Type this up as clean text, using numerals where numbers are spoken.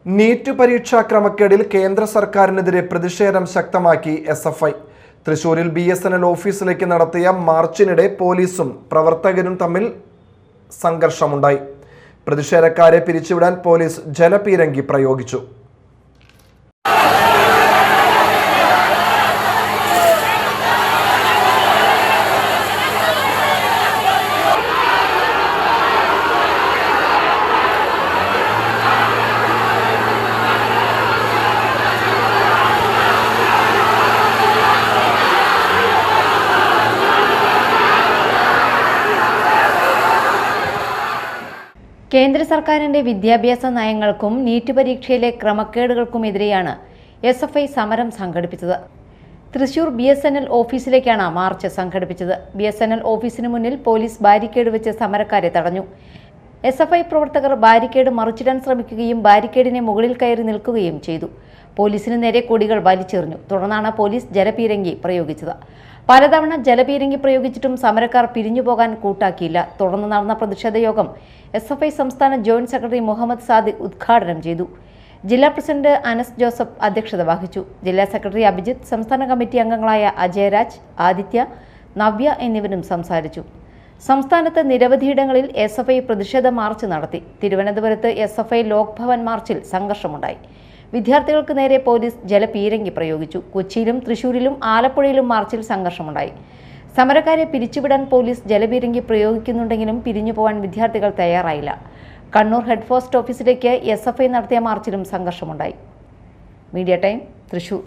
NEET പരീക്ഷാ ക്രമക്കേടിൽ കേന്ദ്ര സർക്കാരിനെതിരെ പ്രതിഷേധം ശക്തമാക്കി എസ്എഫ്ഐ. തൃശൂരിൽ BSNL ഓഫീസിലേക്ക് നടത്തിയ മാർച്ചിനിടെ പോലീസും പ്രവർത്തകരും തമ്മിൽ സംഘർഷമുണ്ടായി. പ്രതിഷേധക്കാരെ പിരിച്ചുവിടാൻ പോലീസ് ജലപീരങ്കി പ്രയോഗിച്ചു. കേന്ദ്ര സർക്കാരിന്റെ വിദ്യാഭ്യാസ നയങ്ങൾക്കും നീറ്റ് പരീക്ഷയിലെ ക്രമക്കേടുകൾക്കുമെതിരെയാണ് എസ്എഫ്ഐ സമരം സംഘടിപ്പിച്ചത്. തൃശൂർ BSNL ഓഫീസിലേക്കാണ് മാർച്ച് സംഘടിപ്പിച്ചത്. BSNL ഓഫീസിന് മുന്നിൽ പോലീസ് ബാരിക്കേഡ് വെച്ച് സമരക്കാരെ തടഞ്ഞു. എസ്എഫ്ഐ പ്രവർത്തകർ ബാരിക്കേഡ് മറിച്ചിടാൻ ശ്രമിക്കുകയും ബാരിക്കേഡിനെ മുകളിൽ കയറി നിൽക്കുകയും ചെയ്തു. പോലീസിന് നേരെ കൊടികൾ വലിച്ചെറിഞ്ഞു. തുടർന്നാണ് പോലീസ് ജലപീരങ്കി പ്രയോഗിച്ചത്. പലതവണ ജലപീരങ്കി പ്രയോഗിച്ചിട്ടും സമരക്കാർ പിരിഞ്ഞുപോകാൻ കൂട്ടാക്കിയില്ല. തുടർന്ന് നടന്ന പ്രതിഷേധ യോഗം എസ്എഫ്ഐ സംസ്ഥാന ജോയിന്റ് സെക്രട്ടറി മുഹമ്മദ് സാദിഖ് ഉദ്ഘാടനം ചെയ്തു. ജില്ലാ പ്രസിഡന്റ് അനസ് ജോസഫ് അധ്യക്ഷത വഹിച്ചു. ജില്ലാ സെക്രട്ടറി അഭിജിത്ത്, സംസ്ഥാന കമ്മിറ്റി അംഗങ്ങളായ അജയരാജ്, ആദിത്യ, നവ്യ എന്നിവരും സംസാരിച്ചു. സംസ്ഥാനത്ത് നിരവധിയിടങ്ങളിൽ എസ്എഫ്ഐ പ്രതിഷേധ മാർച്ച് നടത്തി. തിരുവനന്തപുരത്ത് എസ്എഫ്ഐ ലോക് ഭവൻ മാർച്ചിൽ സംഘർഷമുണ്ടായി. വിദ്യാർത്ഥികൾക്ക് നേരെ പോലീസ് ജലപീരങ്കി പ്രയോഗിച്ചു. കൊച്ചിയിലും തൃശൂരിലും ആലപ്പുഴയിലും മാർച്ചിൽ സംഘർഷമുണ്ടായി. സമരക്കാരെ പിരിച്ചുവിടാൻ പോലീസ് ജലപീരങ്കി പ്രയോഗിക്കുന്നുണ്ടെങ്കിലും പിരിഞ്ഞുപോകാൻ വിദ്യാർത്ഥികൾ തയ്യാറായില്ല. കണ്ണൂർ ഹെഡ് പോസ്റ്റ് ഓഫീസിലേക്ക് എസ്എഫ്ഐ നടത്തിയ മാർച്ചിലും സംഘർഷമുണ്ടായി. Media time, Thrissur.